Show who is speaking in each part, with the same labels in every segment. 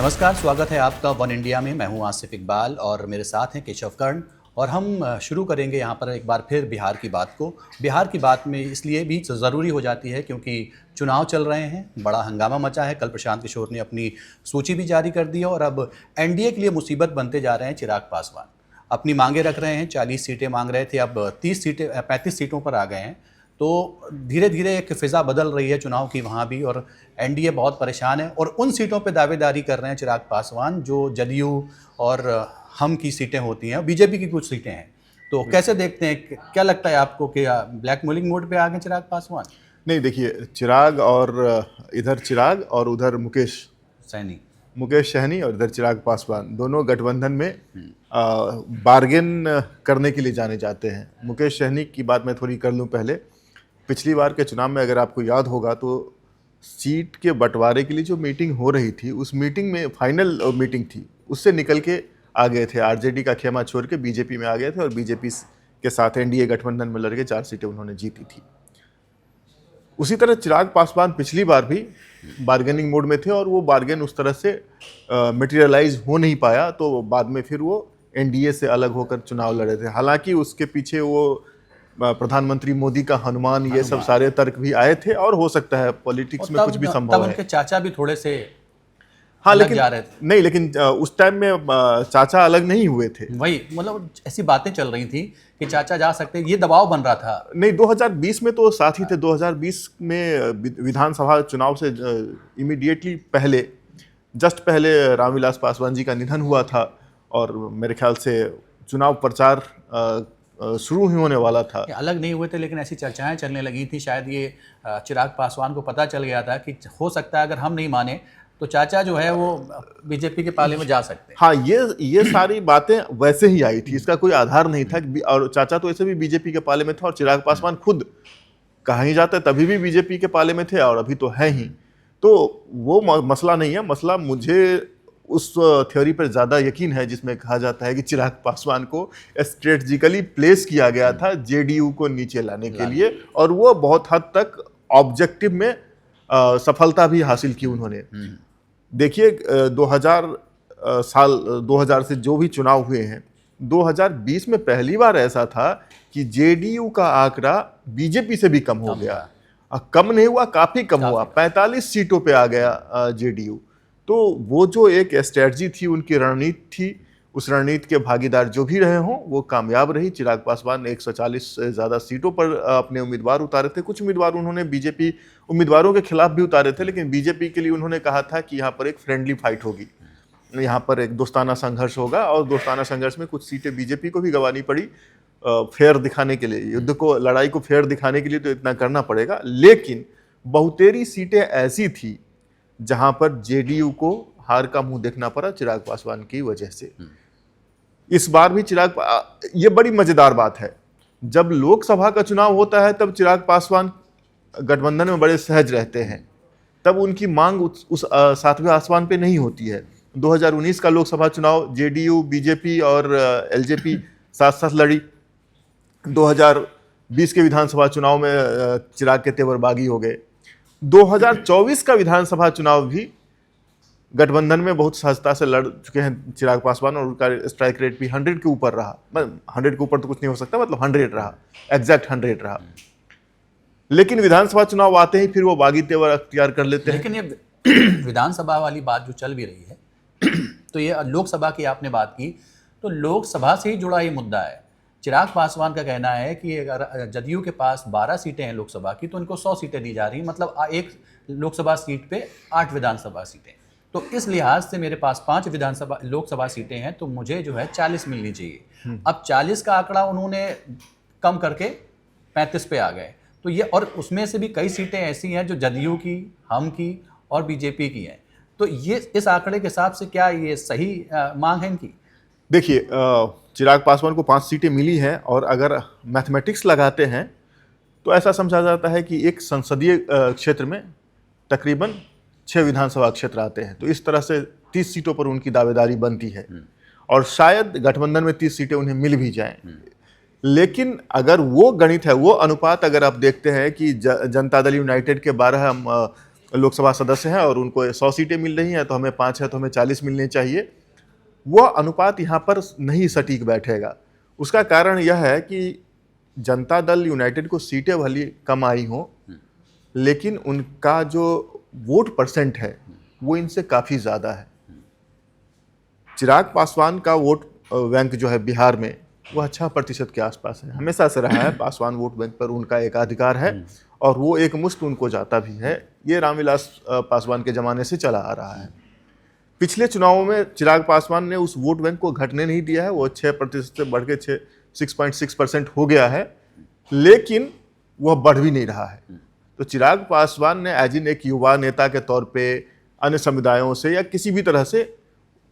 Speaker 1: नमस्कार, स्वागत है आपका वन इंडिया में। मैं हूं आसिफ इकबाल और मेरे साथ हैं केशव कर्ण। और हम शुरू करेंगे यहाँ पर एक बार फिर बिहार की बात को। बिहार की बात में इसलिए भी ज़रूरी हो जाती है क्योंकि चुनाव चल रहे हैं, बड़ा हंगामा मचा है। कल प्रशांत किशोर ने अपनी सूची भी जारी कर दी है और अब एनडीए के लिए मुसीबत बनते जा रहे हैं चिराग पासवान। अपनी मांगें रख रहे हैं, 40 सीटें मांग रहे थे, अब 35 सीटों पर आ गए हैं। तो धीरे धीरे एक फ़िज़ा बदल रही है चुनाव की वहाँ भी, और एनडीए बहुत परेशान है। और उन सीटों पे दावेदारी कर रहे हैं चिराग पासवान जो जदयू और हम की सीटें होती हैं, बीजेपी की कुछ सीटें हैं। तो कैसे देखते हैं, क्या लगता है आपको कि ब्लैकमेलिंग मोड पे आ गए चिराग पासवान?
Speaker 2: नहीं, देखिए, चिराग और इधर चिराग और उधर मुकेश सहनी और इधर चिराग पासवान, दोनों गठबंधन में बार्गेन करने के लिए जाने जाते हैं। मुकेश सहनी की बात मैं थोड़ी कर लूँ पहले। पिछली बार के चुनाव में अगर आपको याद होगा तो सीट के बंटवारे के लिए जो मीटिंग हो रही थी, उस मीटिंग में फाइनल मीटिंग थी, उससे निकल के आ गए थे। आरजेडी का खेमा छोड़ के बीजेपी में आ गए थे और बीजेपी के साथ एनडीए गठबंधन में लड़के 4 सीटें उन्होंने जीती थी। उसी तरह चिराग पासवान पिछली बार भी बार्गेनिंग मोड में थे और वो बार्गेन उस तरह से मटेरियलाइज हो नहीं पाया, तो बाद में फिर वो एनडीए से अलग होकर चुनाव लड़े थे। हालांकि उसके पीछे वो प्रधानमंत्री मोदी का हनुमान, ये सब सारे तर्क भी आए थे और हो सकता है पॉलिटिक्स में कुछ भी संभव है।
Speaker 1: उनके चाचा भी थोड़े से
Speaker 2: हाँ,
Speaker 1: अलग
Speaker 2: लेकिन
Speaker 1: जा रहे थे।
Speaker 2: नहीं, लेकिन उस टाइम में चाचा अलग नहीं हुए थे।
Speaker 1: वही मतलब ऐसी बातें चल रही थी कि चाचा जा सकते, ये दबाव बन रहा था।
Speaker 2: नहीं, 2020 में तो साथ ही थे। 2020 में विधानसभा चुनाव से इमीडिएटली पहले, जस्ट पहले रामविलास पासवान जी का निधन हुआ था और मेरे ख्याल से चुनाव प्रचार शुरू ही होने वाला था।
Speaker 1: अलग नहीं हुए थे, लेकिन ऐसी चर्चाएं चलने लगी थी। शायद ये चिराग पासवान को पता चल गया था कि हो सकता है अगर हम नहीं माने तो चाचा जो है वो बीजेपी के पाले में जा सकते हैं।
Speaker 2: हाँ, ये सारी बातें वैसे ही आई थी, इसका कोई आधार नहीं था। और चाचा तो ऐसे भी बीजेपी के पाले में थे और चिराग पासवान खुद कहा ही जाता है तभी भी बीजेपी के पाले में थे और अभी तो है ही। तो वो मसला नहीं है। मसला, मुझे उस थ्योरी पर ज़्यादा यकीन है जिसमें कहा जाता है कि चिराग पासवान को स्ट्रेटजिकली प्लेस किया गया था जेडीयू को नीचे लाने के लिए, और वो बहुत हद तक ऑब्जेक्टिव में सफलता भी हासिल की उन्होंने। देखिए, 2000 से जो भी चुनाव हुए हैं, 2020 में पहली बार ऐसा था कि जेडीयू का आंकड़ा बीजेपी से भी कम हो गया। कम नहीं हुआ, काफी कम हुआ, 45 सीटों पे आ गया जेडीयू। तो वो जो एक स्ट्रेटजी थी, उनकी रणनीति थी, उस रणनीति के भागीदार जो भी रहे हों वो कामयाब रही। चिराग पासवान ने 140 से ज़्यादा सीटों पर अपने उम्मीदवार उतारे थे। कुछ उम्मीदवार उन्होंने बीजेपी उम्मीदवारों के खिलाफ भी उतारे थे, लेकिन बीजेपी के लिए उन्होंने कहा था कि यहाँ पर एक फ्रेंडली फाइट होगी, यहाँ पर एक दोस्ताना संघर्ष होगा। और दोस्ताना संघर्ष में कुछ सीटें बीजेपी को भी गंवानी पड़ी, फेयर दिखाने के लिए, युद्ध को, लड़ाई को फेयर दिखाने के लिए तो इतना करना पड़ेगा। लेकिन बहुतेरी सीटें ऐसी थी जहां पर जेडीयू को हार का मुंह देखना पड़ा चिराग पासवान की वजह से। इस बार भी ये बड़ी मजेदार बात है, जब लोकसभा का चुनाव होता है तब चिराग पासवान गठबंधन में बड़े सहज रहते हैं, तब उनकी मांग उस सातवें आसमान पे नहीं होती है। 2019 का लोकसभा चुनाव जेडीयू, बीजेपी और एलजेपी साथ साथ लड़ी। 2020 के विधानसभा चुनाव में चिराग के तेवर बागी हो गए। 2024 का विधानसभा चुनाव भी गठबंधन में बहुत सहजता से लड़ चुके हैं चिराग पासवान और उनका स्ट्राइक रेट भी 100 के ऊपर रहा। 100 के ऊपर तो कुछ नहीं हो सकता, मतलब 100 रहा, एग्जैक्ट 100 रहा। लेकिन विधानसभा चुनाव आते ही फिर वो बागी तेवर अख्तियार कर लेते हैं।
Speaker 1: लेकिन ये विधानसभा वाली बात जो चल भी रही है तो ये लोकसभा की आपने बात की, तो लोकसभा से ही जुड़ा ये मुद्दा है। चिराग पासवान का कहना है कि अगर जदयू के पास 12 सीटें हैं लोकसभा की, तो उनको 100 सीटें दी जा रही, मतलब एक लोकसभा सीट पे 8 विधानसभा सीटें। तो इस लिहाज से मेरे पास 5 लोकसभा सीटें हैं, तो मुझे जो है 40 मिलनी चाहिए। अब 40 का आंकड़ा उन्होंने कम करके 35 पे आ गए। तो ये, और उसमें से भी कई सीटें ऐसी हैं जो जदयू की, हम की और बीजेपी की हैं। तो ये इस आंकड़े के हिसाब से क्या ये सही मांग है इनकी?
Speaker 2: देखिए, चिराग पासवान को 5 सीटें मिली हैं और अगर मैथमेटिक्स लगाते हैं तो ऐसा समझा जाता है कि एक संसदीय क्षेत्र में तकरीबन 6 विधानसभा क्षेत्र आते हैं। तो इस तरह से 30 सीटों पर उनकी दावेदारी बनती है और शायद गठबंधन में 30 सीटें उन्हें मिल भी जाएं। लेकिन अगर वो गणित है, वो अनुपात अगर आप देखते हैं कि जनता दल यूनाइटेड के 12 लोकसभा सदस्य हैं और उनको 100 सीटें मिल रही हैं, तो हमें 5 है तो हमें 40 मिलने चाहिए, वह अनुपात यहाँ पर नहीं सटीक बैठेगा। उसका कारण यह है कि जनता दल यूनाइटेड को सीटें भली कम आई हों, लेकिन उनका जो वोट परसेंट है वो इनसे काफ़ी ज़्यादा है। चिराग पासवान का वोट बैंक जो है बिहार में वह 6% के आसपास है, हमेशा से रहा है। पासवान वोट बैंक पर उनका एकाधिकार है और वो एक मुश्त उनको जाता भी है। ये रामविलास पासवान के ज़माने से चला आ रहा है। पिछले चुनावों में चिराग पासवान ने उस वोट बैंक को घटने नहीं दिया है, वो 6% से बढ़ के 6.6% हो गया है, लेकिन वह बढ़ भी नहीं रहा है। तो चिराग पासवान ने एज इन एक युवा नेता के तौर पे अन्य समुदायों से या किसी भी तरह से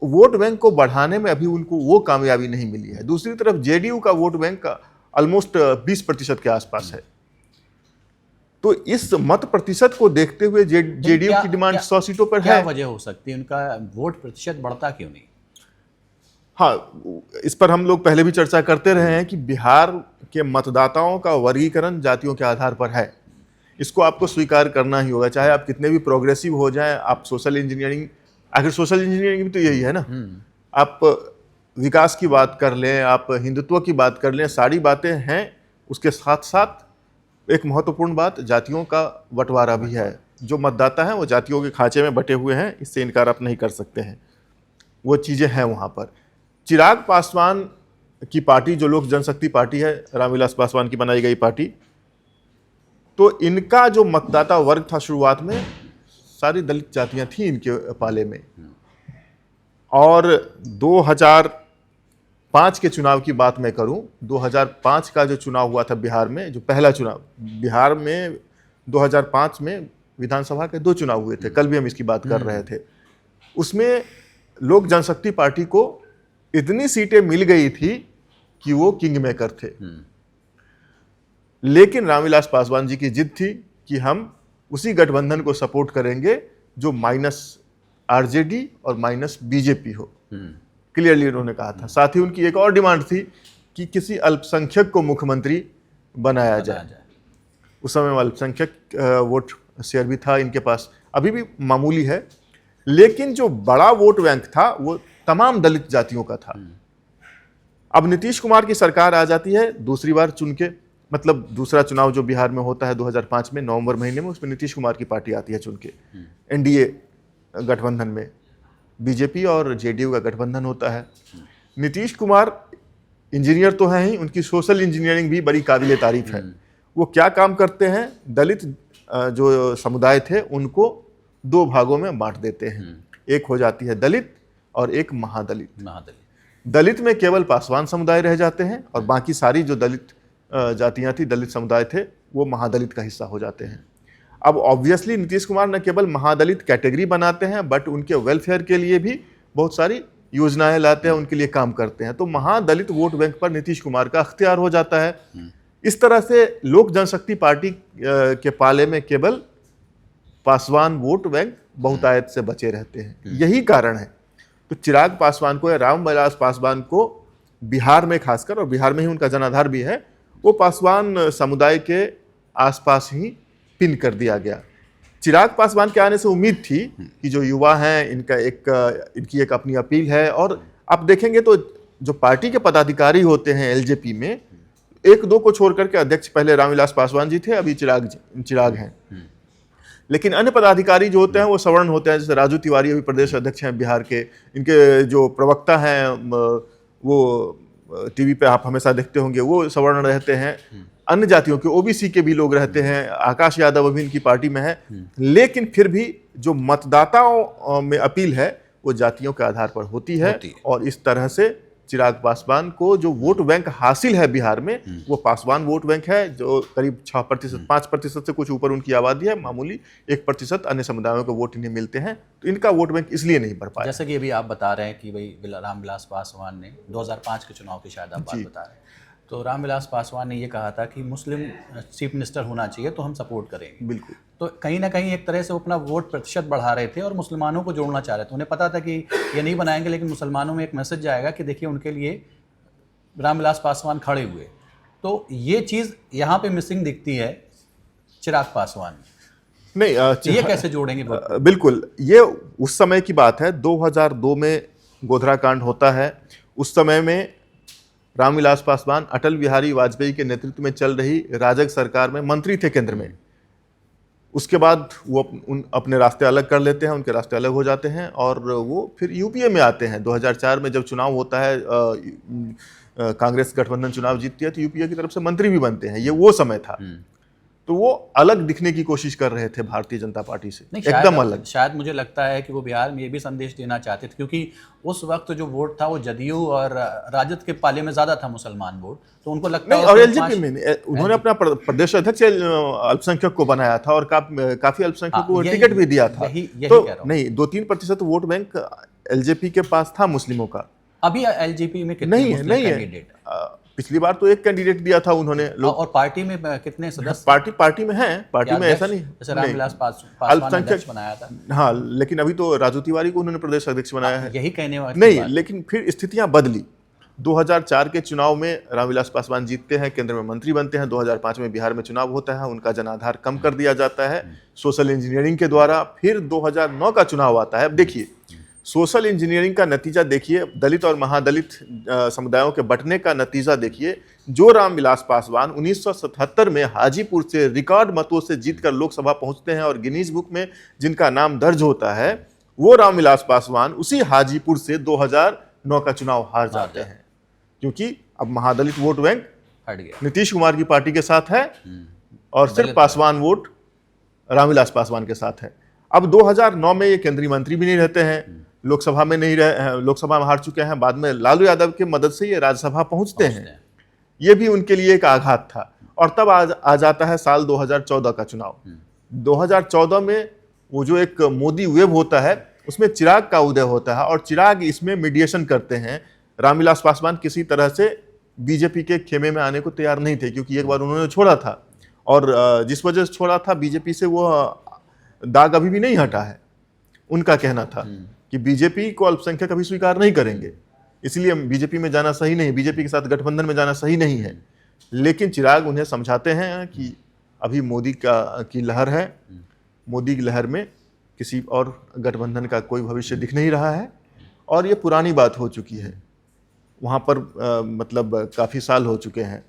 Speaker 2: वोट बैंक को बढ़ाने में अभी उनको वो कामयाबी नहीं मिली है। दूसरी तरफ जेडीयू का वोट बैंक ऑलमोस्ट 20% के आसपास है। तो इस मत प्रतिशत को देखते हुए जेडीयू की डिमांड 100 सीटों पर है।
Speaker 1: क्या वजह हो सकती है उनका वोट प्रतिशत बढ़ता क्यों नहीं?
Speaker 2: हाँ, इस पर हम लोग पहले भी चर्चा करते रहे हैं कि बिहार के मतदाताओं का वर्गीकरण जातियों के आधार पर है। इसको आपको स्वीकार करना ही होगा, चाहे आप कितने भी प्रोग्रेसिव हो जाएं। आप सोशल इंजीनियरिंग, आखिर सोशल इंजीनियरिंग भी तो यही है ना। आप विकास की बात कर लें, आप हिंदुत्व की बात कर लें, सारी बातें हैं। उसके साथ साथ एक महत्वपूर्ण बात जातियों का बंटवारा भी है। जो मतदाता हैं वो जातियों के खांचे में बटे हुए हैं, इससे इनकार आप नहीं कर सकते हैं। वो चीज़ें हैं वहाँ पर। चिराग पासवान की पार्टी जो लोक जनशक्ति पार्टी है, रामविलास पासवान की बनाई गई पार्टी, तो इनका जो मतदाता वर्ग था शुरुआत में सारी दलित जातियां थी इनके पाले में। और 2005 के चुनाव की बात मैं करूं, 2005 का जो चुनाव हुआ था बिहार में, जो पहला चुनाव बिहार में 2005 में विधानसभा के 2 चुनाव हुए थे, कल भी हम इसकी बात कर रहे थे। उसमें लोक जनशक्ति पार्टी को इतनी सीटें मिल गई थी कि वो किंग मेकर थे। लेकिन रामविलास पासवान जी की जिद थी कि हम उसी गठबंधन को सपोर्ट करेंगे जो माइनस आरजेडी और माइनस बीजेपी हो। क्लियरली उन्होंने कहा था। साथ ही उनकी एक और डिमांड थी कि किसी अल्पसंख्यक को मुख्यमंत्री बनाया जाए। उस समय अल्पसंख्यक वोट शेयर भी था इनके पास, अभी भी मामूली है, लेकिन जो बड़ा वोट बैंक था वो तमाम दलित जातियों का था। अब नीतीश कुमार की सरकार आ जाती है दूसरी बार चुन के, मतलब दूसरा चुनाव जो बिहार में होता है 2005 में नवंबर महीने में, उसमें नीतीश कुमार की पार्टी आती है चुन के। एनडीए गठबंधन में बीजेपी और जेडीयू का गठबंधन होता है। नीतीश कुमार इंजीनियर तो हैं ही, उनकी सोशल इंजीनियरिंग भी बड़ी काबिले तारीफ है। वो क्या काम करते हैं, दलित जो समुदाय थे उनको 2 भागों में बांट देते हैं। एक हो जाती है दलित और एक महादलित। दलित में केवल पासवान समुदाय रह जाते हैं और बाकी सारी जो दलित जातियां थी, दलित समुदाय थे, वो महादलित का हिस्सा हो जाते हैं। अब ऑब्वियसली नीतीश कुमार न केवल महादलित कैटेगरी बनाते हैं, बट उनके वेलफेयर के लिए भी बहुत सारी योजनाएं लाते हैं, उनके लिए काम करते हैं। तो महादलित वोट बैंक पर नीतीश कुमार का अख्तियार हो जाता है। इस तरह से लोक जनशक्ति पार्टी के पाले में केवल पासवान वोट बैंक बहुतायत से बचे रहते हैं। यही कारण है। तो चिराग पासवान को या रामविलास पासवान को बिहार में खासकर, और बिहार में ही उनका जनाधार भी है, वो पासवान समुदाय के आसपास ही पिन कर दिया गया। चिराग पासवान के आने से उम्मीद थी कि जो युवा हैं इनकी एक अपनी अपील है। और आप देखेंगे तो जो पार्टी के पदाधिकारी होते हैं एलजेपी में, 1-2 को छोड़ करके अध्यक्ष पहले रामविलास पासवान जी थे, अभी चिराग हैं। लेकिन अन्य पदाधिकारी जो होते हैं वो सवर्ण होते हैं। जैसे राजू तिवारी अभी प्रदेश अध्यक्ष हैं बिहार के, इनके जो प्रवक्ता हैं वो टीवी पे आप हमेशा देखते होंगे, वो सवर्ण रहते हैं। अन्य जातियों के ओबीसी के भी लोग रहते हैं। आकाश यादव अभी इनकी पार्टी में है। लेकिन फिर भी जो मतदाताओं में अपील है वो जातियों के आधार पर होती है। और इस तरह से चिराग पासवान को जो वोट बैंक हासिल है बिहार में, वो पासवान वोट बैंक है, जो करीब 6%, 5% से कुछ ऊपर उनकी आबादी है। मामूली 1% अन्य समुदायों के वोट इन्हें मिलते हैं। तो इनका वोट बैंक इसलिए नहीं बढ़ पाया।
Speaker 1: जैसे कि अभी आप बता रहे हैं कि भाई रामविलास पासवान ने 2005 के चुनाव की शायद आप बात बता रहे हैं, तो रामविलास पासवान ने ये कहा था कि मुस्लिम चीफ मिनिस्टर होना चाहिए तो हम सपोर्ट करेंगे।
Speaker 2: बिल्कुल।
Speaker 1: तो कहीं ना कहीं एक तरह से वो अपना वोट प्रतिशत बढ़ा रहे थे और मुसलमानों को जोड़ना चाह रहे थे। उन्हें पता था कि ये नहीं बनाएंगे, लेकिन मुसलमानों में एक मैसेज जाएगा कि देखिए उनके लिए रामविलास पासवान खड़े हुए। तो ये चीज़ यहाँ पे मिसिंग दिखती है चिराग पासवान।
Speaker 2: नहीं
Speaker 1: ये कैसे जोड़ेंगे?
Speaker 2: बिल्कुल, ये उस समय की बात है, 2002 में गोधरा कांड होता है। उस समय में रामविलास पासवान अटल बिहारी वाजपेयी के नेतृत्व में चल रही राजग सरकार में मंत्री थे केंद्र में। उसके बाद वो अपने रास्ते अलग कर लेते हैं, उनके रास्ते अलग हो जाते हैं और वो फिर यूपीए में आते हैं। 2004 में जब चुनाव होता है, कांग्रेस गठबंधन चुनाव जीतती है, तो यूपीए की तरफ से मंत्री भी बनते हैं। ये वो समय था। तो वो अलग दिखने की कोशिश कर रहे थे भारतीय जनता पार्टी से, एकदम अलग।
Speaker 1: शायद मुझे लगता है कि वो बिहार में ये भी संदेश देना चाहते थे, क्योंकि उस वक्त जो वोट था वो जदयू और राजद के पाले में ज्यादा था मुसलमान वोट, तो उनको लगता है।
Speaker 2: और एलजेपी में उन्होंने अपना प्रदेश अध्यक्ष अल्पसंख्यक को बनाया था और काफी अल्पसंख्यक को टिकट भी दिया था। तो नहीं, 2-3% वोट बैंक एलजेपी के पास था मुस्लिमों का।
Speaker 1: अभी एलजेपी में कितने
Speaker 2: नहीं है। पिछली बार तो एक कैंडिडेट दिया था उन्होंने।
Speaker 1: और पार्टी में कितने सदस्य?
Speaker 2: पार्टी में है, पार्टी में ऐसा नहीं।
Speaker 1: जैसे रामविलास पासवान अध्यक्ष बनाया था।
Speaker 2: हाँ, लेकिन अभी तो राजू तिवारी को उन्होंने प्रदेश अध्यक्ष बनाया है।
Speaker 1: यही कहने वाली
Speaker 2: नहीं, लेकिन फिर स्थितियां बदली। 2004 के चुनाव में रामविलास पासवान जीतते हैं, केंद्र में मंत्री बनते हैं। 2005 में बिहार में चुनाव होता है, उनका जनाधार कम कर दिया जाता है सोशल इंजीनियरिंग के द्वारा। फिर 2009 का चुनाव आता है। अब देखिए, सोशल इंजीनियरिंग का नतीजा देखिए, दलित और महादलित समुदायों के बंटने का नतीजा देखिए। जो रामविलास पासवान 1977 में हाजीपुर से रिकॉर्ड मतों से जीतकर लोकसभा पहुंचते हैं और गिनीज बुक में जिनका नाम दर्ज होता है, वो रामविलास पासवान उसी हाजीपुर से 2009 का चुनाव हार जाते हैं, क्योंकि अब महादलित वोट बैंक
Speaker 1: हट गया,
Speaker 2: नीतीश कुमार की पार्टी के साथ है और सिर्फ पासवान वोट रामविलास पासवान के साथ है। अब 2009 में ये केंद्रीय मंत्री भी नहीं रहते हैं, लोकसभा में नहीं रहे, लोकसभा में हार चुके हैं। बाद में लालू यादव की मदद से ये राज्यसभा पहुंचते हैं। ये भी उनके लिए एक आघात था। और तब आ जाता है साल 2014 का चुनाव। 2014 में वो जो एक मोदी वेव होता है, उसमें चिराग का उदय होता है और चिराग इसमें मीडिएशन करते हैं। रामविलास पासवान किसी तरह से बीजेपी के खेमे में आने को तैयार नहीं थे, क्योंकि एक बार उन्होंने छोड़ा था और जिस वजह से छोड़ा था, बीजेपी से वो दाग अभी भी नहीं हटा है। उनका कहना था कि बीजेपी को अल्पसंख्यक कभी स्वीकार नहीं करेंगे, इसलिए बीजेपी में जाना सही नहीं, बीजेपी के साथ गठबंधन में जाना सही नहीं है। लेकिन चिराग उन्हें समझाते हैं कि अभी मोदी की लहर है, मोदी की लहर में किसी और गठबंधन का कोई भविष्य दिख नहीं रहा है और ये पुरानी बात हो चुकी है। वहाँ पर मतलब काफ़ी साल हो चुके हैं।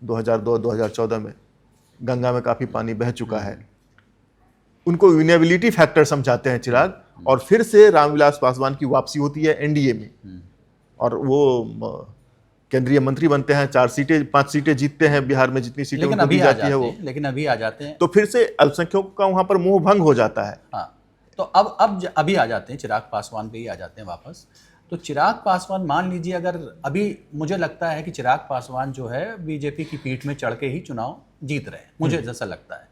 Speaker 2: 2002-2014 में गंगा में काफ़ी पानी बह चुका है। उनको विनेबिलिटी फैक्टर समझाते हैं चिराग, और फिर से रामविलास पासवान की वापसी होती है एनडीए में और वो केंद्रीय मंत्री बनते हैं। 5 सीटें जीतते हैं बिहार में, जितनी सीटें उनको दी जाती है वो।
Speaker 1: लेकिन अभी आ जाते हैं
Speaker 2: तो फिर से अल्पसंख्यकों का वहां पर मोह भंग हो जाता है।
Speaker 1: हाँ, तो अभी आ जाते हैं, चिराग पासवान पे ही आ जाते हैं वापस। तो चिराग पासवान, मान लीजिए अगर अभी मुझे लगता है कि चिराग पासवान जो है बीजेपी की पीठ में चढ़ के ही चुनाव जीत रहे हैं, मुझे जैसा लगता है।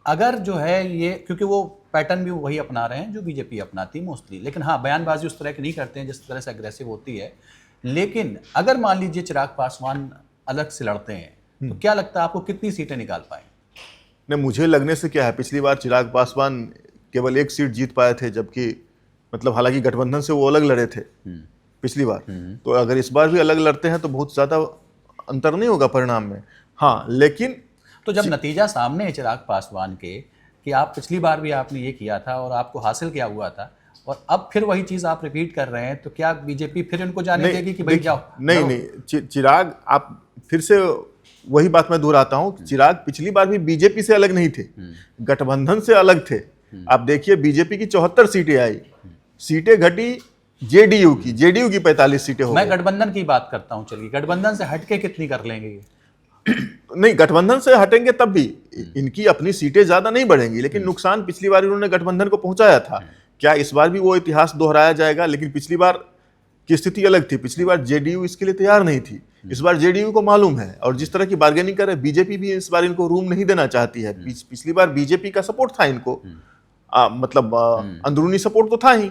Speaker 1: अगर जो है ये, क्योंकि वो पैटर्न भी वही अपना रहे हैं जो बीजेपी अपनाती है मोस्टली, लेकिन हाँ, बयानबाजी उस तरह की नहीं करते हैं जिस तरह से अग्रेसिव होती है। लेकिन अगर मान लीजिए चिराग पासवान अलग से लड़ते हैं, तो क्या लगता है आपको कितनी सीटें निकाल पाएंगे?
Speaker 2: नहीं, मुझे लगने से क्या है, पिछली बार चिराग पासवान केवल 1 सीट जीत पाए थे, जबकि मतलब हालांकि गठबंधन से वो अलग लड़े थे पिछली बार। तो अगर इस बार भी अलग लड़ते हैं तो बहुत ज़्यादा अंतर नहीं होगा परिणाम में। हाँ, लेकिन
Speaker 1: तो जब नतीजा सामने है चिराग पासवान के कि आप पिछली बार भी आपने ये किया था और आपको हासिल किया हुआ था, और अब फिर वही चीज़ आप रिपीट कर रहे हैं, तो क्या बीजेपी फिर उनको जाने देगी कि भाई जाओ?
Speaker 2: नहीं, चिराग, आप फिर से वही बात मैं दोहराता हूँ, चिराग पिछली बार भी बीजेपी से अलग नहीं थे, गठबंधन से अलग थे। आप देखिए, बीजेपी की 74 सीटें आई, सीटें घटी जेडीयू की 45 सीटें हो गई।
Speaker 1: मैं गठबंधन की बात करता हूँ, चलिए गठबंधन से हटके कितनी कर लेंगे ये?
Speaker 2: नहीं, गठबंधन से हटेंगे तब भी इनकी अपनी सीटें ज्यादा नहीं बढ़ेंगी, लेकिन नुकसान पिछली बार इन्होंने गठबंधन को पहुंचाया था। क्या इस बार भी वो इतिहास दोहराया जाएगा? लेकिन पिछली बार की स्थिति अलग थी, पिछली बार जेडीयू इसके लिए तैयार नहीं थी। इस बार जेडीयू को मालूम है, और जिस तरह की बार्गेनिंग करे बीजेपी भी इस बार इनको रूम नहीं देना चाहती है। पिछली बार बीजेपी का सपोर्ट था इनको, मतलब अंदरूनी सपोर्ट तो था ही,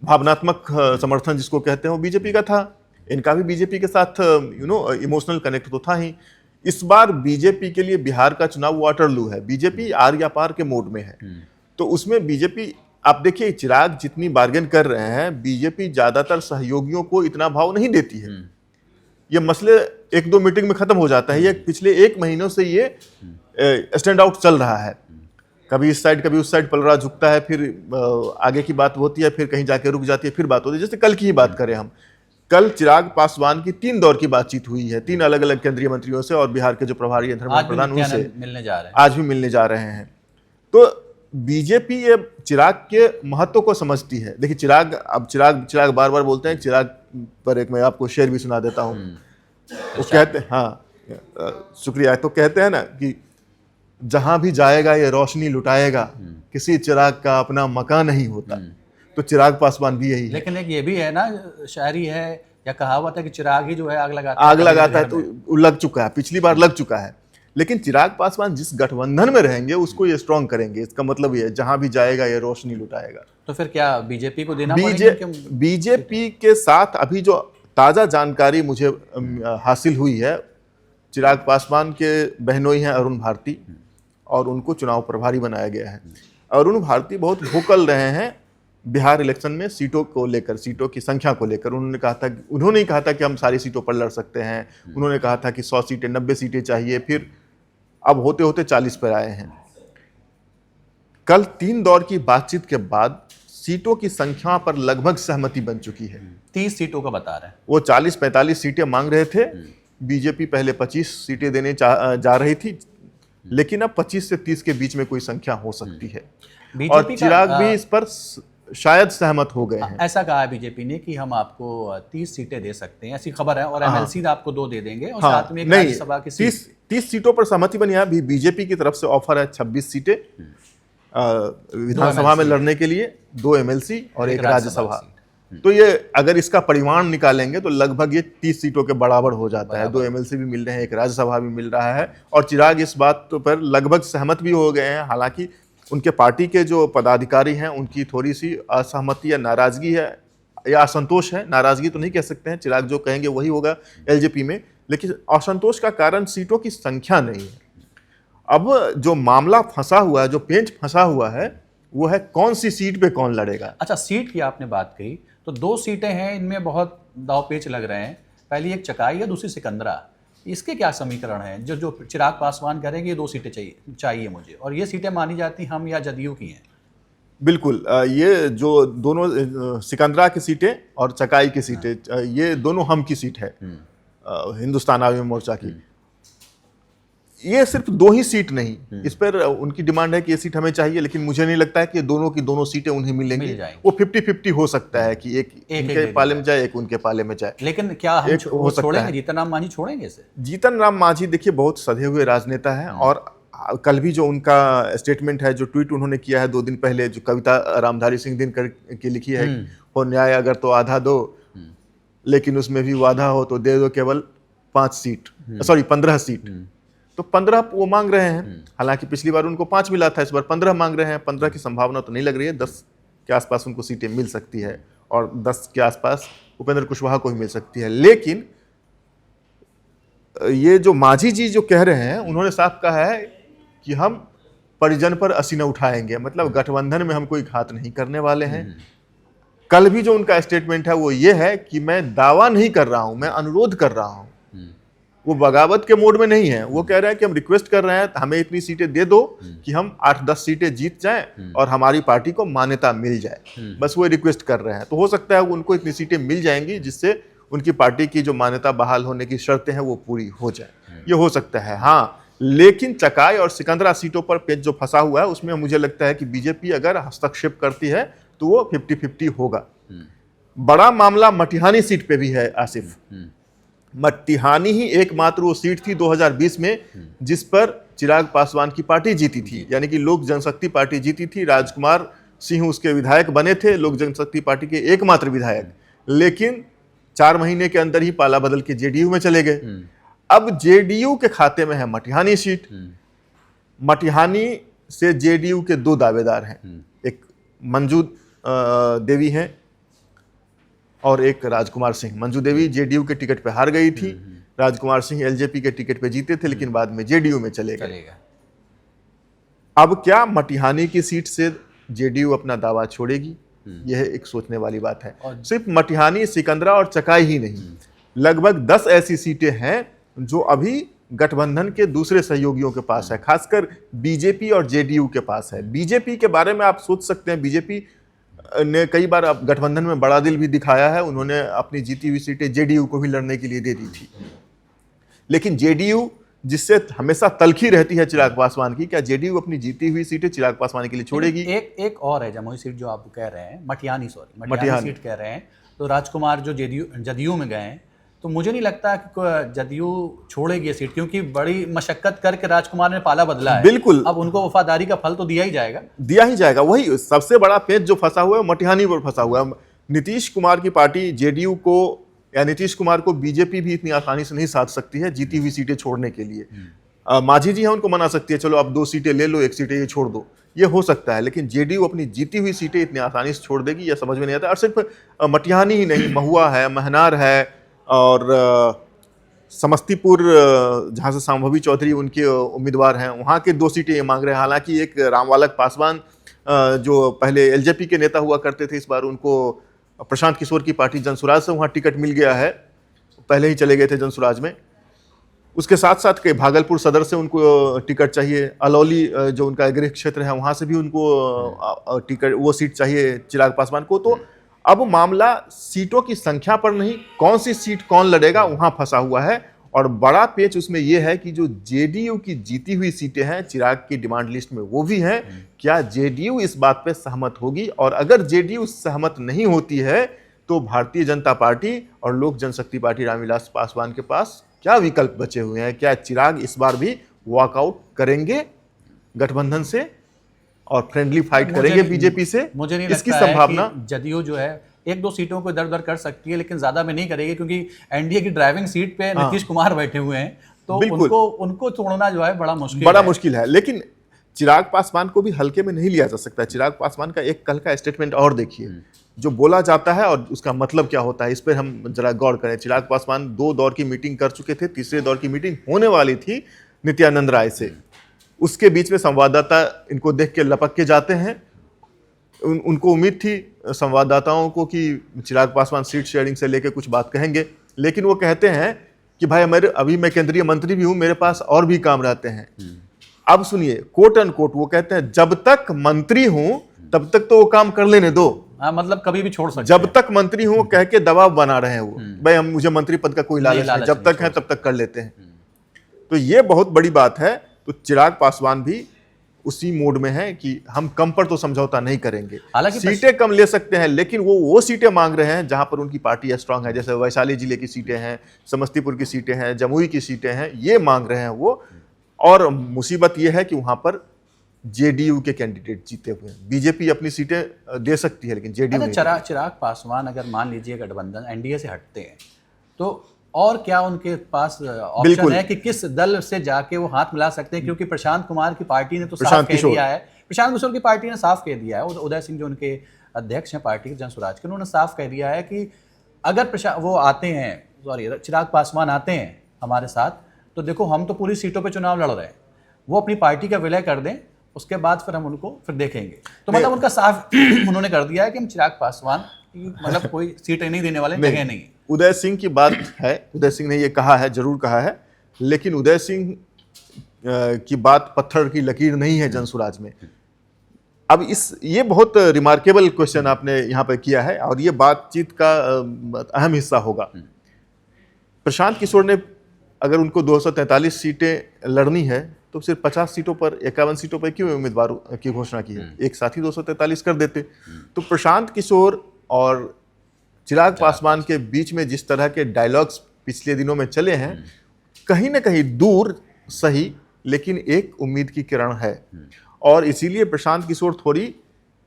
Speaker 2: भावनात्मक समर्थन जिसको कहते हैं वो बीजेपी का था। इनका भी बीजेपी के साथ इमोशनल कनेक्ट तो था ही। इस बार बीजेपी के लिए बिहार का चुनाव वाटरलू है, बीजेपी आर या पार के मोड में है। तो उसमें बीजेपी, आप देखिए, चिराग जितनी बार्गेन कर रहे हैं, बीजेपी ज्यादातर सहयोगियों को इतना भाव नहीं देती है। ये मसले 1-2 मीटिंग में खत्म हो जाता है। ये पिछले 1 महीनों से ये स्टैंड आउट चल रहा है। कभी इस साइड कभी उस साइड पलड़ा झुकता है, फिर आगे की बात होती है, फिर कहीं जाके रुक जाती है, फिर बात होती है। जैसे कल की ही बात करें हम, कल चिराग पासवान की 3 दौर की बातचीत हुई है 3 अलग अलग केंद्रीय मंत्रियों से, और बिहार के जो प्रभारी हैं धर्मेंद्र प्रधान उनसे
Speaker 1: मिलने जा रहे हैं,
Speaker 2: आज भी मिलने जा रहे हैं। तो बीजेपी ये चिराग के महत्व को समझती है। देखिए चिराग बार बार बोलते हैं, चिराग पर एक मैं आपको शेर भी सुना देता हूँ। वो कहते हैं, हाँ शुक्रिया, तो कहते हैं ना कि जहां भी जाएगा ये रोशनी लुटाएगा, किसी चिराग का अपना मकान नहीं होता। तो चिराग पासवान भी यही है।
Speaker 1: लेकिन एक ये भी है ना, शायरी है या कहावत है कि चिराग ही जो है आग
Speaker 2: लगाता है, तो लग चुका है, पिछली बार लग चुका है। लेकिन चिराग पासवान जिस गठबंधन में रहेंगे उसको ये स्ट्रॉन्ग करेंगे। इसका मतलब ये जहां भी जाएगा ये रोशनी लुटाएगा।
Speaker 1: तो फिर क्या बीजेपी को देना
Speaker 2: बीजेपी के साथ अभी जो ताजा जानकारी मुझे हासिल हुई है, चिराग पासवान के बहनोई हैं अरुण भारती, और उनको चुनाव प्रभारी बनाया गया है। अरुण भारती बहुत भोकल रहे हैं बिहार इलेक्शन में सीटों को लेकर, सीटों की संख्या को लेकर। उन्होंने ही कहा था कि हम सारी सीटों पर लड़ सकते हैं। उन्होंने कहा था कि 100 सीटें 90 सीटें चाहिए, फिर अब होते होते 40 पर आए हैं। कल 3 दौर की बातचीत के बाद सीटों की संख्या पर लगभग सहमति बन चुकी है।
Speaker 1: 30 सीटों का बता रहे हैं।
Speaker 2: वो 40-45 सीटें मांग रहे थे, बीजेपी पहले 25 सीटें देने जा रही थी, लेकिन अब 25 से 30 के बीच में कोई संख्या हो सकती है। और चिराग भी इस पर शायद सहमत हो गए हैं।
Speaker 1: ऐसा कहा है बीजेपी ने कि हम आपको 30 सीटें दे सकते हैं, ऐसी खबर है, और एमएलसी आपको 2 दे देंगे, और साथ में एक राज्यसभा की
Speaker 2: 30 सीटों पर सहमति बनी है। बीजेपी की तरफ से ऑफर है 26 सीटें विधानसभा में लड़ने के लिए, 2 एमएलसी और 1 राज्यसभा। तो ये अगर इसका परिमाण निकालेंगे तो लगभग ये 30 सीटों के बराबर हो जाता है। 2 एमएलसी भी मिल रहे हैं, 1 राज्यसभा भी मिल रहा है, और चिराग इस बात पर लगभग सहमत भी हो गए हैं। हालांकि उनके पार्टी के जो पदाधिकारी हैं उनकी थोड़ी सी असहमति या नाराजगी है, या असंतोष है, नाराजगी तो नहीं कह सकते हैं, चिराग जो कहेंगे वही होगा एलजेपी में। लेकिन असंतोष का कारण सीटों की संख्या नहीं है। अब जो मामला फंसा हुआ है, जो पेंच फंसा हुआ है, वो है कौन सी सीट पे कौन लड़ेगा।
Speaker 1: अच्छा, सीट की आपने बात कही, तो 2 सीटें हैं, इनमें बहुत दाव पेच लग रहे हैं। पहली एक चकाई है, दूसरी सिकंदरा। इसके क्या समीकरण है? जो चिराग पासवान करेंगे ये 2 सीटें चाहिए मुझे, और ये सीटें मानी जाती हम या जदयू की हैं?
Speaker 2: बिल्कुल, ये जो दोनों सिकंदरा की सीटें और चकाई की सीटें, ये दोनों हम की सीट है हिंदुस्तान आवामी मोर्चा की। ये सिर्फ 2 ही सीट नहीं, इस पर उनकी डिमांड है कि ये सीट हमें चाहिए, लेकिन मुझे नहीं लगता है कि दोनों की दोनों सीटें उन्हें मिलेंगी। वो 50-50 हो सकता है कि एक इनके पाले में जाए, एक उनके पाले में जाए।
Speaker 1: लेकिन क्या हम छोड़ेंगे? जीतन राम मांझी छोड़ेंगे इसे? जीतन
Speaker 2: राम मांझी देखिए बहुत सधे हुए राजनेता हैं, और कल भी जो उनका स्टेटमेंट है, जो ट्वीट उन्होंने किया है 2 दिन पहले, जो कविता रामधारी सिंह दिनकर की लिखी है, हो न्याय अगर तो आधा दो, लेकिन उसमें भी वादा हो तो दे दो केवल 15 सीट। तो 15 वो मांग रहे हैं। हालांकि पिछली बार उनको 5 मिला था, इस बार 15 मांग रहे हैं। 15 की संभावना तो नहीं लग रही है, 10 के आसपास उनको सीटें मिल सकती है, और 10 के आसपास उपेंद्र कुशवाहा को भी मिल सकती है। लेकिन ये जो मांझी जी जो कह रहे हैं, उन्होंने साफ कहा है कि हम परिजन पर असीना उठाएंगे, मतलब गठबंधन में हम कोई घात नहीं करने वाले हैं। कल भी जो उनका स्टेटमेंट है वो ये है कि मैं दावा नहीं कर रहा हूं, मैं अनुरोध कर रहा हूं। वो बगावत के मोड में नहीं है। वो कह रहे हैं कि हम रिक्वेस्ट कर रहे हैं, हमें इतनी सीटें दे दो कि हम 8-10 सीटें जीत जाएं और हमारी पार्टी को मान्यता मिल जाए। बस वो रिक्वेस्ट कर रहे हैं। तो हो सकता है उनको इतनी सीटें मिल जाएंगी जिससे उनकी पार्टी की जो मान्यता बहाल होने की शर्तें हैं वो पूरी हो जाए। ये हो सकता है, हाँ। लेकिन चकाई और सिकंदरा सीटों पर पेच जो फंसा हुआ है, उसमें मुझे लगता है कि बीजेपी अगर हस्तक्षेप करती है तो वो 50-50 होगा। बड़ा मामला मटिहानी सीट पे भी है आसिफ। मटिहानी ही एकमात्र वो सीट थी 2020 में जिस पर चिराग पासवान की पार्टी जीती थी, यानी कि लोक जनशक्ति पार्टी जीती थी। राजकुमार सिंह उसके विधायक बने थे, लोक जनशक्ति पार्टी के एकमात्र विधायक। लेकिन 4 महीने के अंदर ही पाला बदल के जेडीयू में चले गए। अब जेडीयू के खाते में है मटिहानी सीट। मटिहानी से जेडीयू के 2 दावेदार हैं, एक मंजू देवी हैं और एक राजकुमार सिंह। मंजू देवी जेडीयू के टिकट पे हार गई थी, राजकुमार सिंह एलजेपी के टिकट पे जीते थे, लेकिन बाद में जेडीयू में चले गए। अब क्या मटिहानी की सीट से जेडीयू अपना दावा छोड़ेगी? यह एक सोचने वाली बात है। सिर्फ मटिहानी, सिकंदरा और चकाई ही नहीं, लगभग 10 ऐसी सीटें हैं जो अभी गठबंधन के दूसरे सहयोगियों के पास है, खासकर बीजेपी और जेडीयू के पास है। बीजेपी के बारे में आप सोच सकते हैं, बीजेपी ने कई बार अब गठबंधन में बड़ा दिल भी दिखाया है, उन्होंने अपनी जीती हुई सीटें जेडीयू को भी लड़ने के लिए दे दी थी। लेकिन जेडीयू जिससे हमेशा तलखी रहती है चिराग पासवान की, क्या जेडीयू अपनी जीती हुई सीटें चिराग पासवान के लिए छोड़ेगी?
Speaker 1: एक और है जमुई सीट जो आप कह रहे हैं, मटिहानी सीट कह रहे हैं, तो राजकुमार जो जदयू में गए हैं, तो मुझे नहीं लगता कि जदयू छोड़ेगी ये सीट, क्योंकि बड़ी मशक्कत करके राजकुमार ने पाला बदला है।
Speaker 2: बिल्कुल,
Speaker 1: अब उनको वफादारी का फल तो दिया ही जाएगा।
Speaker 2: वही सबसे बड़ा पेच जो फंसा हुआ है मटिहानी पर फंसा हुआ है। नीतीश कुमार की पार्टी जेडीयू को या नीतीश कुमार को बीजेपी भी इतनी आसानी से नहीं साध सकती है जीती हुई सीटें छोड़ने के लिए। मांझी जी हैं, उनको मना सकती है, चलो अब 2 सीटें ले लो, 1 सीटें ये छोड़ दो, ये हो सकता है। लेकिन जेडीयू अपनी जीती हुई सीटें इतनी आसानी से छोड़ देगी, यह समझ में नहीं आता। और सिर्फ मटिहानी ही नहीं, महुआ है, महनार है, और समस्तीपुर जहाँ से संभवी चौधरी उनके उम्मीदवार हैं, वहाँ के 2 सीटें ये मांग रहे हैं। हालांकि एक रामबालक पासवान जो पहले एलजेपी के नेता हुआ करते थे, इस बार उनको प्रशांत किशोर की पार्टी जनसुराज से वहाँ टिकट मिल गया है, पहले ही चले गए थे जनसुराज में। उसके साथ साथ के भागलपुर सदर से उनको टिकट चाहिए, अलौली जो उनका गृह क्षेत्र है वहाँ से भी उनको टिकट, वो सीट चाहिए चिराग पासवान को। तो अब मामला सीटों की संख्या पर नहीं, कौन सी सीट कौन लड़ेगा वहाँ फंसा हुआ है। और बड़ा पेच उसमें यह है कि जो जेडीयू की जीती हुई सीटें हैं चिराग की डिमांड लिस्ट में वो भी हैं, क्या जेडीयू इस बात पे सहमत होगी? और अगर जेडीयू सहमत नहीं होती है तो भारतीय जनता पार्टी और लोक जनशक्ति पार्टी रामविलास पासवान के पास क्या विकल्प बचे हुए हैं? क्या चिराग इस बार भी वॉकआउट करेंगे गठबंधन से और फ्रेंडली फाइट करेंगे बीजेपी से?
Speaker 1: मुझे नहीं
Speaker 2: इसकी
Speaker 1: लगता
Speaker 2: संभावना
Speaker 1: है कि जदयू जो है 1-2 सीटों को इधर उधर कर सकती है, लेकिन ज्यादा में नहीं करेगी, क्योंकि एनडीए की ड्राइविंग सीट पे नीतीश कुमार बैठे हुए हैं, तो उनको तोड़ना जो है बड़ा मुश्किल है।
Speaker 2: लेकिन चिराग पासवान को भी हल्के में नहीं लिया जा सकता। चिराग पासवान का एक कल का स्टेटमेंट और देखिए, जो बोला जाता है और उसका मतलब क्या होता है, इस पर हम जरा गौर करें। चिराग पासवान 2 दौर की मीटिंग कर चुके थे, तीसरे दौर की मीटिंग होने वाली थी नित्यानंद राय से। उसके बीच में संवाददाता इनको देख के लपक के जाते हैं। उनको उम्मीद थी संवाददाताओं को कि चिराग पासवान सीट शेयरिंग से लेकर कुछ बात कहेंगे, लेकिन वो कहते हैं कि भाई अभी मैं केंद्रीय मंत्री भी हूं, मेरे पास और भी काम रहते हैं। अब सुनिए, कोट एंड कोट वो कहते हैं, जब तक मंत्री हूं तब तक तो वो काम कर लेने दो।
Speaker 1: मतलब कभी भी छोड़ सकते
Speaker 2: जब तक मंत्री हूं कह के दबाव बना रहे हैं वो, भाई मुझे मंत्री पद का कोई लालच नहीं, जब तक है तब तक कर लेते हैं। तो ये बहुत बड़ी बात है। तो चिराग पासवान भी उसी मोड में है कि हम कम पर तो समझौता नहीं करेंगे। हालांकि सीटें कम ले सकते हैं, लेकिन वो सीटें मांग रहे हैं जहां पर उनकी पार्टी स्ट्रांग है, जैसे वैशाली जिले की सीटें हैं, समस्तीपुर की सीटें हैं, जमुई की सीटें हैं, ये मांग रहे हैं वो। और मुसीबत ये है कि वहां पर जेडीयू के कैंडिडेट जीते हुए हैं। बीजेपी अपनी सीटें दे सकती है, लेकिन जेडीयू
Speaker 1: चिराग पासवान अगर मान लीजिए गठबंधन एनडीए से हटते हैं, तो और क्या उनके पास ऑप्शन है कि किस दल से जाके वो हाथ मिला सकते हैं? क्योंकि प्रशांत कुमार की पार्टी ने तो साफ कह दिया है, प्रशांत किशोर की पार्टी ने साफ कह दिया है, उदय सिंह जो उनके अध्यक्ष हैं पार्टी के जनसुराज के, उन्होंने साफ कह दिया है कि अगर वो आते हैं, चिराग पासवान आते हैं हमारे साथ, तो देखो हम तो पूरी सीटों पे चुनाव लड़ रहे हैं, वो अपनी पार्टी का विलय कर दें, उसके बाद फिर हम उनको फिर देखेंगे। तो मतलब उनका साफ उन्होंने कर दिया है कि हम चिराग पासवान मतलब कोई सीटें नहीं देने वाले, जगह नहीं।
Speaker 2: उदय सिंह की बात है, उदय सिंह ने ये कहा है, जरूर कहा है, लेकिन उदय सिंह की बात पत्थर की लकीर नहीं है जनसुराज में। अब ये बहुत रिमार्केबल क्वेश्चन आपने यहाँ पर किया है और ये बातचीत का अहम हिस्सा होगा। प्रशांत किशोर ने अगर उनको 243 सीटें लड़नी है तो सिर्फ 50 सीटों पर, 51 सीटों पर क्यों उम्मीदवार की घोषणा की है? एक साथ ही 243 कर देते। तो प्रशांत किशोर और चिराग पासवान के बीच में जिस तरह के डायलॉग्स पिछले दिनों में चले हैं, कहीं ना कहीं दूर सही लेकिन एक उम्मीद की किरण है। और इसीलिए प्रशांत किशोर थोड़ी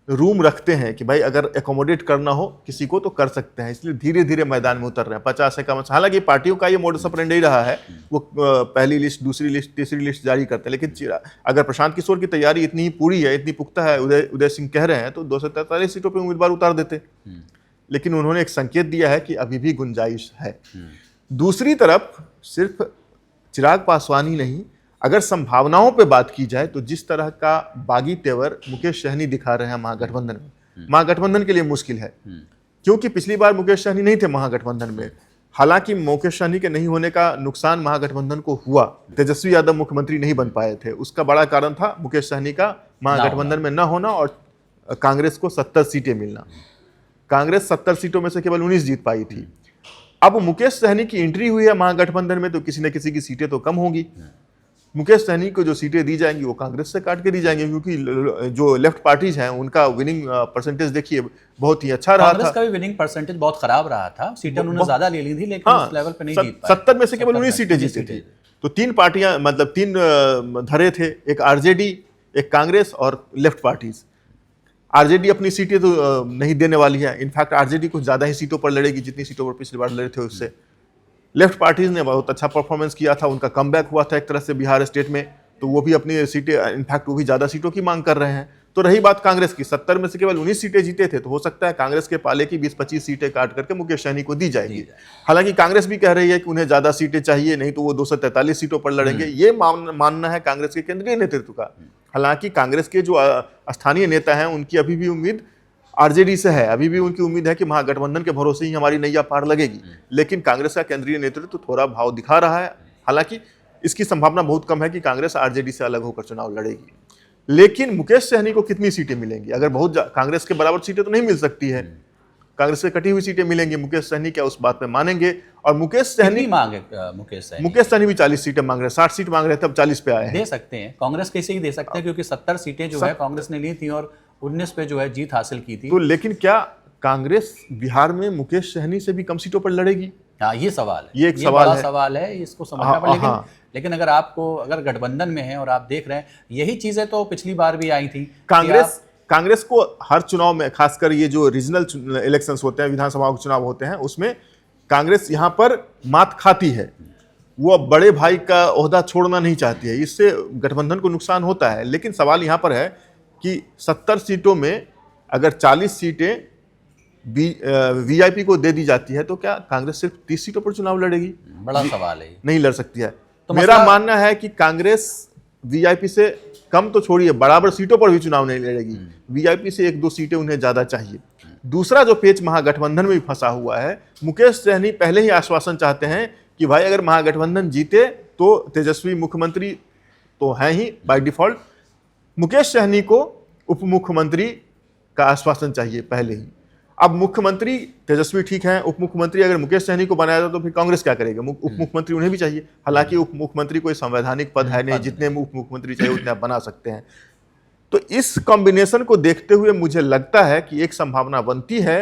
Speaker 2: रूम रखते हैं कि भाई अगर एकोमोडेट करना हो किसी को तो कर सकते हैं, इसलिए धीरे धीरे मैदान में उतर रहे हैं। 50 कम, हालांकि पार्टियों का ये मोडस ऑपरेंडी रहा है, वो पहली लिस्ट, दूसरी लिस्ट, तीसरी लिस्ट जारी करते हैं। लेकिन अगर प्रशांत किशोर की तैयारी इतनी ही पूरी है, इतनी पुख्ता है, उदय सिंह कह रहे हैं, तो 243 सीटों पर उम्मीदवार उतार देते। लेकिन उन्होंने एक संकेत दिया है कि अभी भी गुंजाइश है। दूसरी तरफ सिर्फ चिराग पासवान ही नहीं, अगर संभावनाओं पे बात की जाए तो जिस तरह का बागी तेवर मुकेश सहनी दिखा रहे हैं महागठबंधन में, महागठबंधन के लिए मुश्किल है, क्योंकि पिछली बार मुकेश सहनी नहीं थे महागठबंधन में। हालांकि मुकेश सहनी के नहीं होने का नुकसान महागठबंधन को हुआ, तेजस्वी यादव मुख्यमंत्री नहीं बन पाए थे, उसका बड़ा कारण था मुकेश सहनी का महागठबंधन में न होना और कांग्रेस को 70 सीटें मिलना। कांग्रेस 70 सीटों में से केवल 19 जीत पाई थी। अब मुकेश सहनी की एंट्री हुई है महागठबंधन में तो किसी न किसी की सीटें तो कम होंगी। मुकेश सहनी को जो सीटें दी जाएंगी वो कांग्रेस से काट के दी जाएंगी, क्योंकि जो लेफ्ट पार्टीज हैं उनका विनिंग परसेंटेज देखिए बहुत ही अच्छा रहा था।
Speaker 1: कांग्रेस का भी विनिंग परसेंटेज बहुत खराब रहा था, सीटें उन्होंने ज्यादा ले ली थी लेकिन उस लेवल पे नहीं जीत पाए।
Speaker 2: 70 में से केवल 19 सीटें जीती थी। तो तीन पार्टियां, मतलब तीन धरे थे, एक आरजेडी, एक कांग्रेस और लेफ्ट पार्टीज। आरजेडी अपनी सीटें तो नहीं देने वाली है, इनफैक्ट आरजेडी कुछ ज्यादा ही सीटों पर लड़ेगी जितनी सीटों पर पिछली बार लड़े थे उससे। लेफ्ट पार्टीज ने बहुत अच्छा परफॉर्मेंस किया था, उनका कमबैक हुआ था एक तरह से बिहार स्टेट में, तो वो भी अपनी सीटें, इनफैक्ट वो भी ज्यादा सीटों की मांग कर रहे हैं। तो रही बात कांग्रेस की, 70 में से केवल 19 सीटें जीते थे, तो हो सकता है कांग्रेस के पाले की 20-25 सीटें काट करके मुकेश सहनी को दी जाएगी। हालांकि कांग्रेस भी कह रही है कि उन्हें ज्यादा सीटें चाहिए, नहीं तो वो 243 सीटों पर लड़ेंगे, ये मानना है कांग्रेस के केंद्रीय नेतृत्व का। हालांकि कांग्रेस के जो स्थानीय नेता हैं उनकी अभी भी उम्मीद आरजेडी से है, अभी भी उनकी उम्मीद है कि महागठबंधन के भरोसे ही हमारी नैया पार लगेगी। लेकिन कांग्रेस का केंद्रीय नेतृत्व थोड़ा भाव दिखा रहा है, हालांकि इसकी संभावना बहुत कम है कि कांग्रेस आरजेडी से अलग होकर चुनाव लड़ेगी। लेकिन मुकेश सहनी को कितनी सीटें मिलेंगी? अगर कांग्रेस के बराबर सीटें तो नहीं मिल सकती है, कांग्रेस से कटी हुई सीटें मिलेंगी। मुकेश सहनी क्या उस बात में मानेंगे? और मुकेश सहनी मुकेश सहनी भी 40 सीटें मांग रहे हैं, 60 सीट मांग रहे थे, अब 40 पे आए हैं।
Speaker 1: दे सकते हैं, कांग्रेस कैसे ही दे सकते हैं, क्योंकि 70 सीटें जो है कांग्रेस ने ली थी और 19 पे जो है जीत हासिल की थी।
Speaker 2: तो लेकिन क्या कांग्रेस बिहार में मुकेश सहनी से भी कम सीटों पर लड़ेगी?
Speaker 1: हाँ, ये सवाल है,
Speaker 2: ये एक
Speaker 1: सवाल है, इसको समझना पड़ेगा। लेकिन अगर गठबंधन में है और आप देख रहे हैं, यही चीजें तो पिछली बार भी आई थी।
Speaker 2: कांग्रेस को हर चुनाव में, खासकर ये जो रीजनल इलेक्शंस होते हैं, विधानसभा के चुनाव होते हैं, उसमें कांग्रेस यहाँ पर मात खाती है। वो अब बड़े भाई का ओहदा छोड़ना नहीं चाहती है, इससे गठबंधन को नुकसान होता है। लेकिन सवाल यहाँ पर है कि 70 सीटों में अगर 40 सीटें वीआईपी को दे दी जाती है तो क्या कांग्रेस सिर्फ 30 सीटों पर चुनाव लड़ेगी?
Speaker 1: बड़ा सवाल है,
Speaker 2: नहीं लड़ सकती है। तो मेरा मानना है कि कांग्रेस वीआईपी से कम तो छोड़िए, बराबर सीटों पर भी चुनाव नहीं लड़ेगी। वीआईपी से 1-2 सीटें उन्हें ज्यादा चाहिए। दूसरा जो पेच महागठबंधन में भी फंसा हुआ है, मुकेश सहनी पहले ही आश्वासन चाहते हैं कि भाई अगर महागठबंधन जीते तो तेजस्वी मुख्यमंत्री तो है ही बाय डिफॉल्ट, मुकेश सहनी को उप मुख्यमंत्री का आश्वासन चाहिए पहले ही। अब मुख्यमंत्री तेजस्वी ठीक है, उप मुख्यमंत्री अगर मुकेश सहनी को बनाया जाए तो फिर कांग्रेस क्या करेगा? उप मुख्यमंत्री उन्हें भी चाहिए। हालांकि उप मुख्यमंत्री कोई संवैधानिक पद है नहीं, जितने उप मुख्यमंत्री चाहिए उतने आप बना सकते हैं। तो इस कॉम्बिनेशन को देखते हुए मुझे लगता है कि एक संभावना बनती है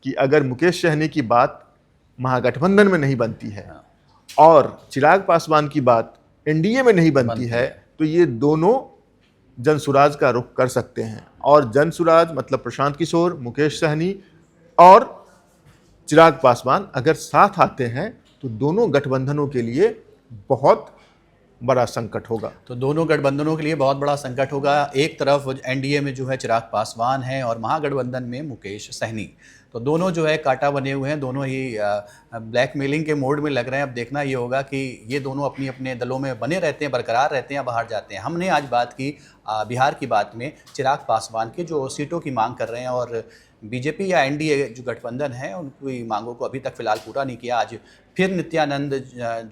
Speaker 2: कि अगर मुकेश सहनी की बात महागठबंधन में नहीं बनती है और चिराग पासवान की बात एनडीए में नहीं बनती है, तो ये दोनों जनसुराज का रुख कर सकते हैं। और जनसुराज मतलब प्रशांत किशोर, मुकेश सहनी और चिराग पासवान अगर साथ आते हैं तो दोनों गठबंधनों के लिए बहुत बड़ा संकट होगा।
Speaker 1: तो दोनों गठबंधनों के लिए बहुत बड़ा संकट होगा। एक तरफ एनडीए में जो है चिराग पासवान है और महागठबंधन में मुकेश सहनी, तो दोनों जो है कांटा बने हुए हैं, दोनों ही ब्लैकमेलिंग के मोड में लग रहे हैं। अब देखना ये होगा कि ये दोनों अपने अपने दलों में बने रहते हैं, बरकरार रहते हैं या बाहर जाते हैं। हमने आज बात की बिहार की बात में चिराग पासवान के जो सीटों की मांग कर रहे हैं, और बीजेपी या एनडीए जो गठबंधन है उनकी मांगों को अभी तक फिलहाल पूरा नहीं किया। आज फिर नित्यानंद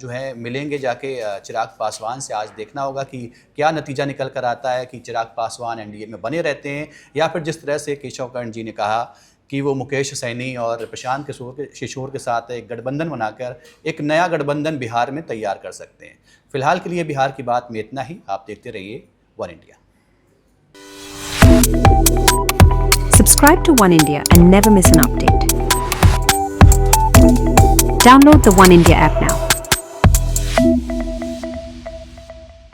Speaker 1: जो है मिलेंगे जाके चिराग पासवान से। आज देखना होगा कि क्या नतीजा निकल कर आता है, कि चिराग पासवान एनडीए में बने रहते हैं या फिर जिस तरह से केशव कर्ण जी ने कहा कि वो मुकेश सहनी और प्रशांत किशोर के साथ एक गठबंधन बनाकर एक नया गठबंधन बिहार में तैयार कर सकते हैं। फिलहाल के लिए बिहार की बात में इतना ही। आप देखते रहिए one India.
Speaker 3: Subscribe to One India and never miss an update. Download the One India app now.